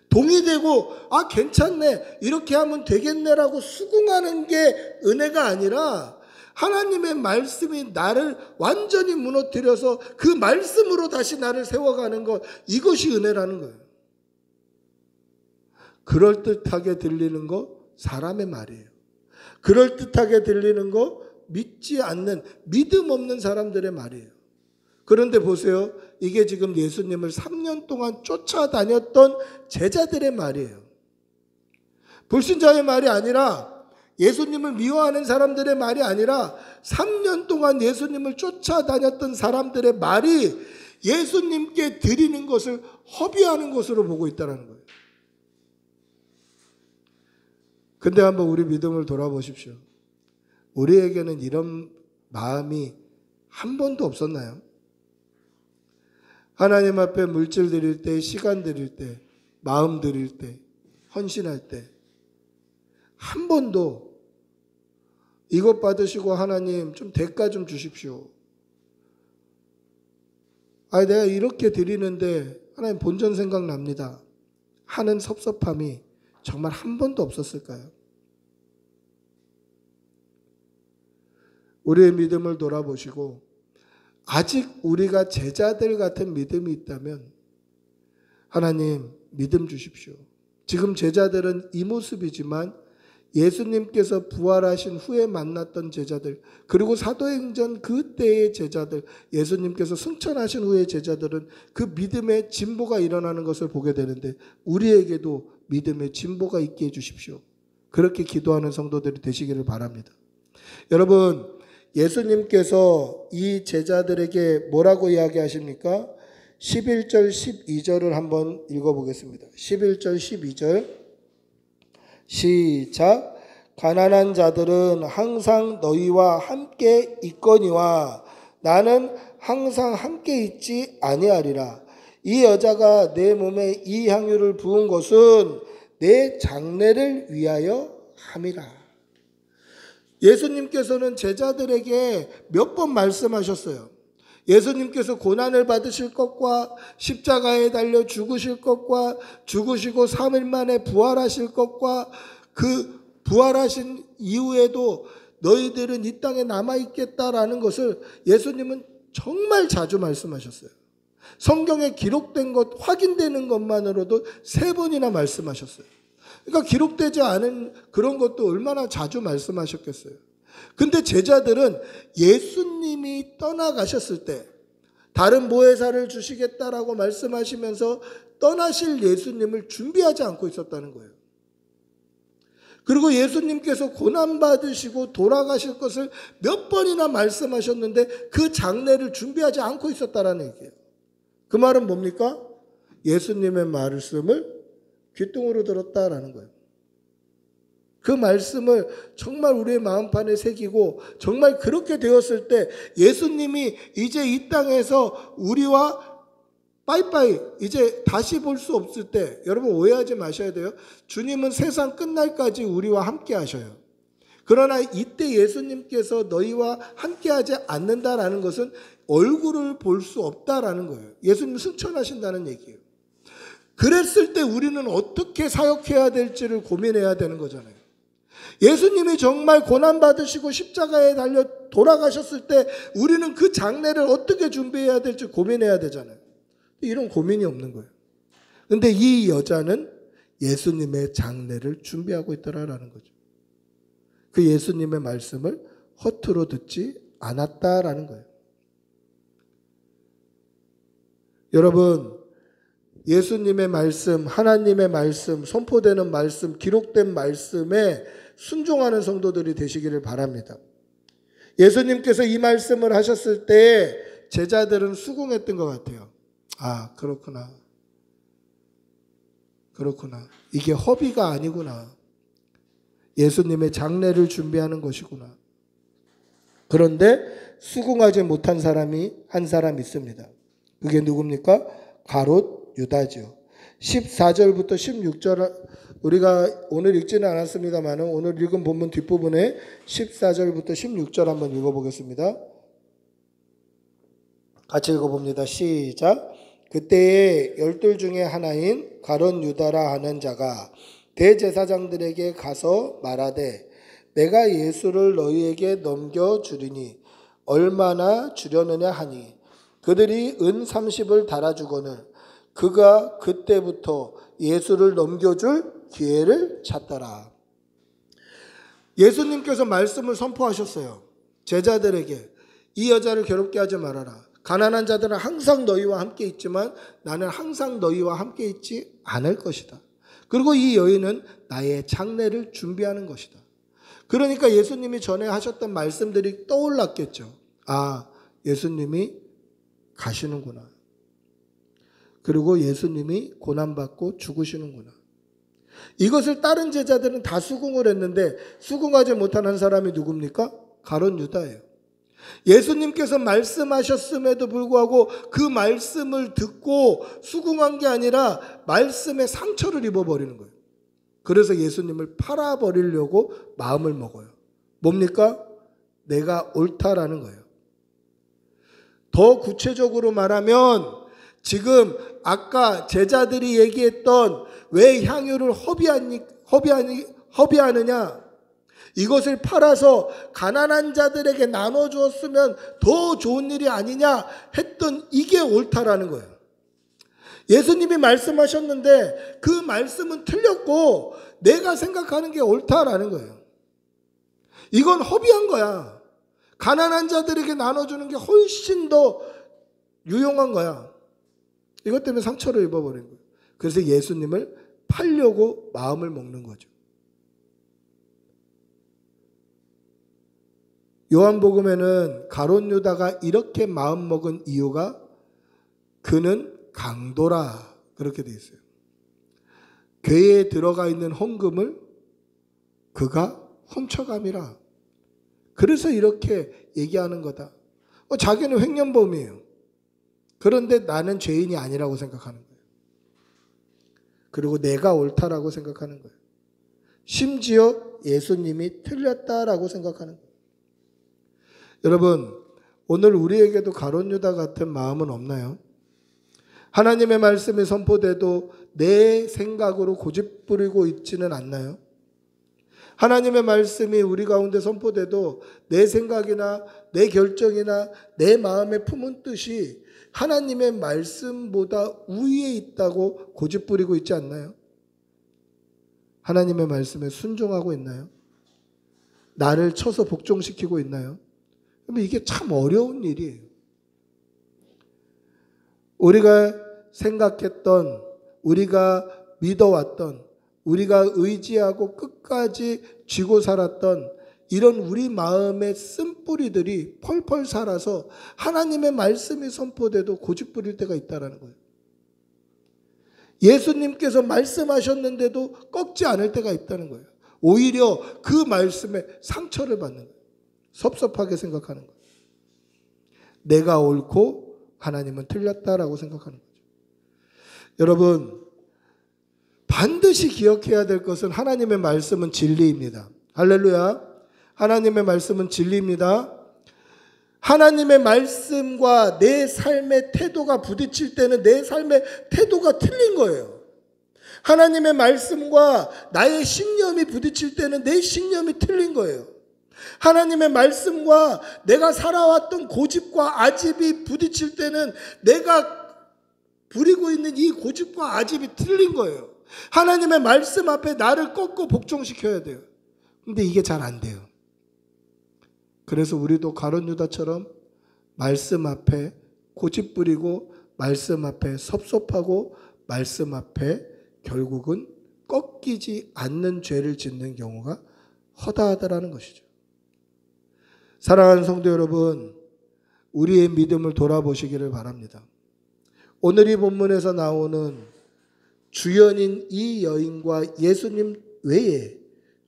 동의되고 괜찮네, 이렇게 하면 되겠네라고 수긍하는 게 은혜가 아니라 하나님의 말씀이 나를 완전히 무너뜨려서 그 말씀으로 다시 나를 세워가는 것, 이것이 은혜라는 거예요. 그럴듯하게 들리는 거 사람의 말이에요. 그럴듯하게 들리는 거 믿지 않는, 믿음 없는 사람들의 말이에요. 그런데 보세요. 이게 지금 예수님을 3년 동안 쫓아다녔던 제자들의 말이에요. 불신자의 말이 아니라, 예수님을 미워하는 사람들의 말이 아니라 3년 동안 예수님을 쫓아다녔던 사람들의 말이 예수님께 드리는 것을 허비하는 것으로 보고 있다는 거예요. 근데 한번 우리 믿음을 돌아보십시오. 우리에게는 이런 마음이 한 번도 없었나요? 하나님 앞에 물질 드릴 때, 시간 드릴 때, 마음 드릴 때, 헌신할 때 한 번도 이것 받으시고 하나님 좀 대가 좀 주십시오. 내가 이렇게 드리는데 하나님 본전 생각납니다 하는 섭섭함이 정말 한 번도 없었을까요? 우리의 믿음을 돌아보시고 아직 우리가 제자들 같은 믿음이 있다면 하나님 믿음 주십시오. 지금 제자들은 이 모습이지만 예수님께서 부활하신 후에 만났던 제자들, 그리고 사도행전 그때의 제자들, 예수님께서 승천하신 후의 제자들은 그 믿음의 진보가 일어나는 것을 보게 되는데 우리에게도 믿음의 진보가 있게 해주십시오. 그렇게 기도하는 성도들이 되시기를 바랍니다. 여러분, 예수님께서 이 제자들에게 뭐라고 이야기하십니까? 11절 12절을 한번 읽어보겠습니다. 11절 12절 시작. 가난한 자들은 항상 너희와 함께 있거니와 나는 항상 함께 있지 아니하리라. 이 여자가 내 몸에 이 향유를 부은 것은 내 장례를 위하여 함이라. 예수님께서는 제자들에게 몇 번 말씀하셨어요. 예수님께서 고난을 받으실 것과 십자가에 달려 죽으실 것과 죽으시고 3일 만에 부활하실 것과 그 부활하신 이후에도 너희들은 이 땅에 남아있겠다라는 것을 예수님은 정말 자주 말씀하셨어요. 성경에 기록된 것, 확인되는 것만으로도 3번이나 말씀하셨어요. 그러니까 기록되지 않은 그런 것도 얼마나 자주 말씀하셨겠어요. 근데 제자들은 예수님이 떠나가셨을 때 다른 보혜사를 주시겠다라고 말씀하시면서 떠나실 예수님을 준비하지 않고 있었다는 거예요. 그리고 예수님께서 고난받으시고 돌아가실 것을 몇 번이나 말씀하셨는데 그 장례를 준비하지 않고 있었다라는 얘기예요. 그 말은 뭡니까? 예수님의 말씀을 귓등으로 들었다라는 거예요. 그 말씀을 정말 우리의 마음판에 새기고 정말 그렇게 되었을 때 예수님이 이제 이 땅에서 우리와 빠이빠이 이제 다시 볼 수 없을 때 여러분 오해하지 마셔야 돼요. 주님은 세상 끝날까지 우리와 함께 하셔요. 그러나 이때 예수님께서 너희와 함께하지 않는다라는 것은 얼굴을 볼 수 없다라는 거예요. 예수님 승천하신다는 얘기예요. 그랬을 때 우리는 어떻게 사역해야 될지를 고민해야 되는 거잖아요. 예수님이 정말 고난받으시고 십자가에 달려 돌아가셨을 때 우리는 그 장례를 어떻게 준비해야 될지 고민해야 되잖아요. 이런 고민이 없는 거예요. 그런데 이 여자는 예수님의 장례를 준비하고 있더라라는 거죠. 그 예수님의 말씀을 허투루 듣지 않았다라는 거예요. 여러분, 예수님의 말씀, 하나님의 말씀, 선포되는 말씀, 기록된 말씀에 순종하는 성도들이 되시기를 바랍니다. 예수님께서 이 말씀을 하셨을 때 제자들은 수긍했던 것 같아요. 아, 그렇구나. 그렇구나. 이게 허비가 아니구나. 예수님의 장례를 준비하는 것이구나. 그런데 수긍하지 못한 사람이 한 사람 있습니다. 그게 누굽니까? 가롯 유다죠. 14절부터 16절 우리가 오늘 읽지는 않았습니다만 오늘 읽은 본문 뒷부분에 14절부터 16절 한번 읽어보겠습니다. 같이 읽어봅니다. 시작. 그때에 12 중에 하나인 가롯 유다라 하는 자가 대제사장들에게 가서 말하되 내가 예수를 너희에게 넘겨주리니 얼마나 주려느냐 하니 그들이 은 30을 달아주거늘 그가 그때부터 예수를 넘겨줄 기회를 찾더라. 예수님께서 말씀을 선포하셨어요. 제자들에게 이 여자를 괴롭게 하지 말아라. 가난한 자들은 항상 너희와 함께 있지만 나는 항상 너희와 함께 있지 않을 것이다. 그리고 이 여인은 나의 장례를 준비하는 것이다. 그러니까 예수님이 전에 하셨던 말씀들이 떠올랐겠죠. 아, 예수님이 가시는구나. 그리고 예수님이 고난받고 죽으시는구나. 이것을 다른 제자들은 다 수긍을 했는데 수긍하지 못한 한 사람이 누굽니까? 가롯 유다예요. 예수님께서 말씀하셨음에도 불구하고 그 말씀을 듣고 수긍한 게 아니라 말씀에 상처를 입어버리는 거예요. 그래서 예수님을 팔아버리려고 마음을 먹어요. 뭡니까? 내가 옳다라는 거예요. 더 구체적으로 말하면 지금 아까 제자들이 얘기했던 왜 향유를 허비하느냐? 이것을 팔아서 가난한 자들에게 나눠주었으면 더 좋은 일이 아니냐 했던 이게 옳다라는 거예요. 예수님이 말씀하셨는데 그 말씀은 틀렸고 내가 생각하는 게 옳다라는 거예요. 이건 허비한 거야. 가난한 자들에게 나눠주는 게 훨씬 더 유용한 거야. 이것 때문에 상처를 입어버린 거예요. 그래서 예수님을 팔려고 마음을 먹는 거죠. 요한복음에는 가롯 유다가 이렇게 마음먹은 이유가 그는 강도라 그렇게 돼 있어요. 궤에 들어가 있는 헌금을 그가 훔쳐감이라. 그래서 이렇게 얘기하는 거다. 자기는 횡령범이에요. 그런데 나는 죄인이 아니라고 생각하는 거예요. 그리고 내가 옳다라고 생각하는 거예요. 심지어 예수님이 틀렸다라고 생각하는 거예요. 여러분, 오늘 우리에게도 가룟 유다 같은 마음은 없나요? 하나님의 말씀이 선포돼도 내 생각으로 고집부리고 있지는 않나요? 하나님의 말씀이 우리 가운데 선포돼도 내 생각이나 내 결정이나 내 마음에 품은 뜻이 하나님의 말씀보다 우위에 있다고 고집부리고 있지 않나요? 하나님의 말씀에 순종하고 있나요? 나를 쳐서 복종시키고 있나요? 그러면 이게 참 어려운 일이에요. 우리가 생각했던, 우리가 믿어왔던, 우리가 의지하고 끝까지 쥐고 살았던 이런 우리 마음의 쓴뿌리들이 펄펄 살아서 하나님의 말씀이 선포돼도 고집부릴 때가 있다는 거예요. 예수님께서 말씀하셨는데도 꺾지 않을 때가 있다는 거예요. 오히려 그 말씀에 상처를 받는 거예요. 섭섭하게 생각하는 거예요. 내가 옳고 하나님은 틀렸다라고 생각하는 거죠. 여러분, 반드시 기억해야 될 것은 하나님의 말씀은 진리입니다. 할렐루야. 하나님의 말씀은 진리입니다. 하나님의 말씀과 내 삶의 태도가 부딪힐 때는 내 삶의 태도가 틀린 거예요. 하나님의 말씀과 나의 신념이 부딪힐 때는 내 신념이 틀린 거예요. 하나님의 말씀과 내가 살아왔던 고집과 아집이 부딪힐 때는 내가 부리고 있는 이 고집과 아집이 틀린 거예요. 하나님의 말씀 앞에 나를 꺾고 복종시켜야 돼요. 근데 이게 잘 안 돼요. 그래서 우리도 가룟 유다처럼 말씀 앞에 고집 부리고 말씀 앞에 섭섭하고 말씀 앞에 결국은 꺾이지 않는 죄를 짓는 경우가 허다하다라는 것이죠. 사랑하는 성도 여러분, 우리의 믿음을 돌아보시기를 바랍니다. 오늘 이 본문에서 나오는 주연인 이 여인과 예수님 외에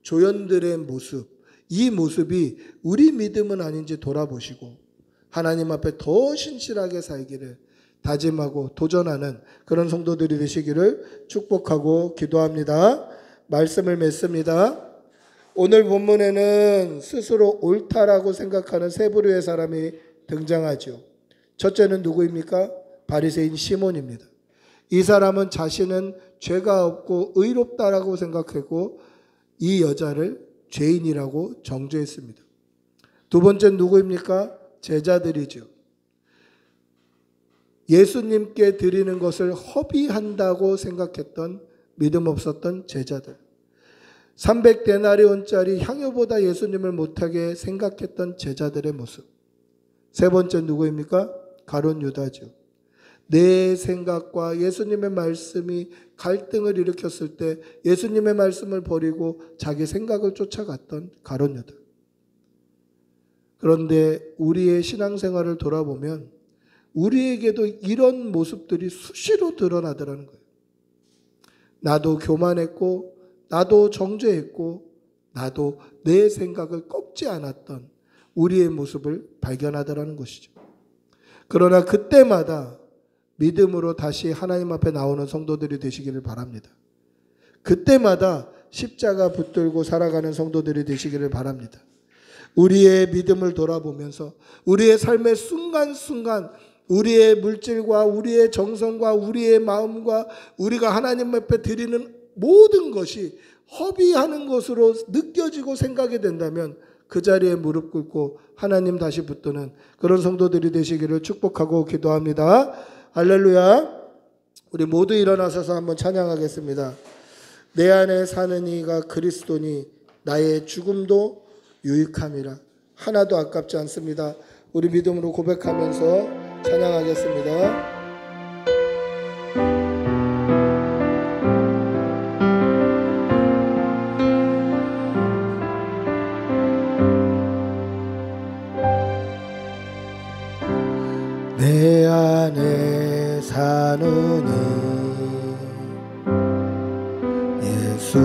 조연들의 모습, 이 모습이 우리 믿음은 아닌지 돌아보시고 하나님 앞에 더 신실하게 살기를 다짐하고 도전하는 그런 성도들이 되시기를 축복하고 기도합니다. 말씀을 맺습니다. 오늘 본문에는 스스로 옳다라고 생각하는 세 부류의 사람이 등장하죠. 첫째는 누구입니까? 바리새인 시몬입니다. 이 사람은 자신은 죄가 없고 의롭다라고 생각했고 이 여자를 죄인이라고 정죄했습니다. 두 번째는 누구입니까? 제자들이죠. 예수님께 드리는 것을 허비한다고 생각했던 믿음 없었던 제자들. 300데나리온짜리 향유보다 예수님을 못하게 생각했던 제자들의 모습. 세 번째 누구입니까? 가룟 유다죠. 내 생각과 예수님의 말씀이 갈등을 일으켰을 때 예수님의 말씀을 버리고 자기 생각을 쫓아갔던 가룟 유다. 그런데 우리의 신앙생활을 돌아보면 우리에게도 이런 모습들이 수시로 드러나더라는 거예요. 나도 교만했고 나도 정죄했고 나도 내 생각을 꺾지 않았던 우리의 모습을 발견하더라는 것이죠. 그러나 그때마다 믿음으로 다시 하나님 앞에 나오는 성도들이 되시기를 바랍니다. 그때마다 십자가 붙들고 살아가는 성도들이 되시기를 바랍니다. 우리의 믿음을 돌아보면서 우리의 삶의 순간순간 우리의 물질과 우리의 정성과 우리의 마음과 우리가 하나님 앞에 드리는 모든 것이 허비하는 것으로 느껴지고 생각이 된다면 그 자리에 무릎 꿇고 하나님 다시 붙드는 그런 성도들이 되시기를 축복하고 기도합니다. 할렐루야. 우리 모두 일어나셔서 한번 찬양하겠습니다. 내 안에 사는 이가 그리스도니 나의 죽음도 유익함이라. 하나도 아깝지 않습니다. 우리 믿음으로 고백하면서 찬양하겠습니다. 내 안에 사는 이 예수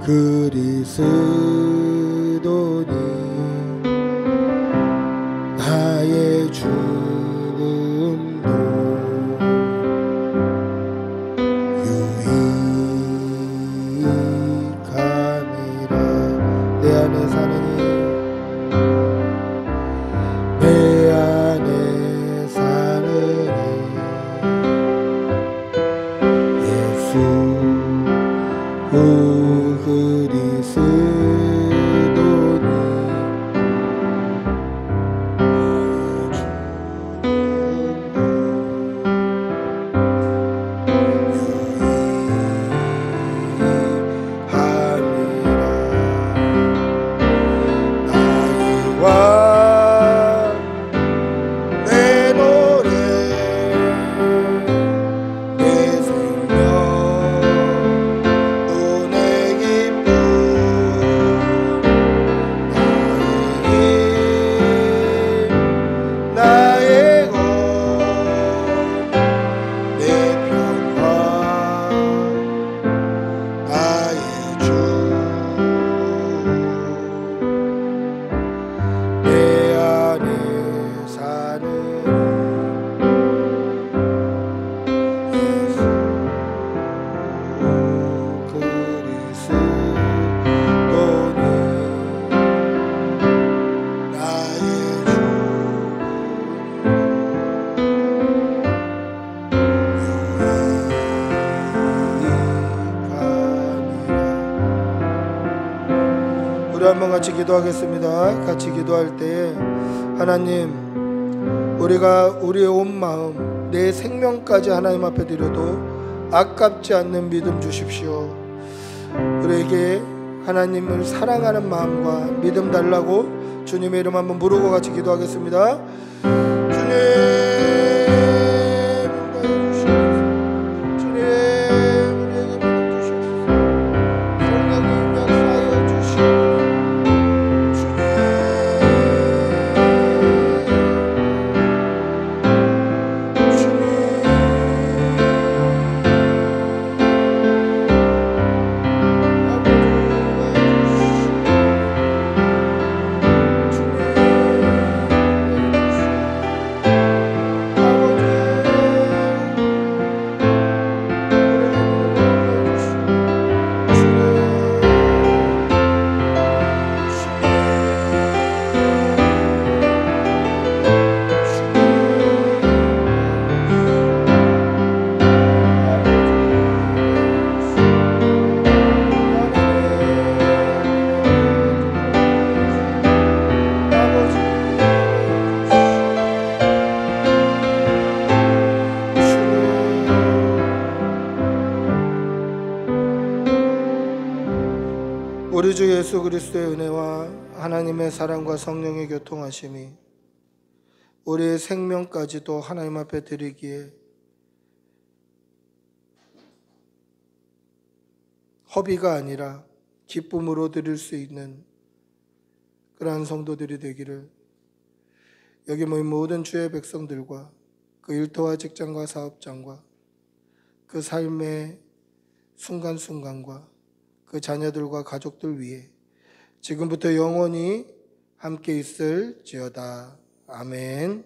그리스도니 나의 죽음도 유익함이라. 내 안에 사는 이 같이 기도하겠습니다. 같이 기도할 때에 하나님, 우리가 우리의 온 마음, 내 생명까지 하나님 앞에 드려도 아깝지 않는 믿음 주십시오. 우리에게 하나님을 사랑하는 마음과 믿음 달라고 주님의 이름 한번 부르고 같이 기도하겠습니다. 주님, 우리 주 예수 그리스도의 은혜와 하나님의 사랑과 성령의 교통하심이 우리의 생명까지도 하나님 앞에 드리기에 허비가 아니라 기쁨으로 드릴 수 있는 그러한 성도들이 되기를, 여기 모인 모든 주의 백성들과 그 일터와 직장과 사업장과 그 삶의 순간순간과 그 자녀들과 가족들 위해 지금부터 영원히 함께 있을지어다. 아멘.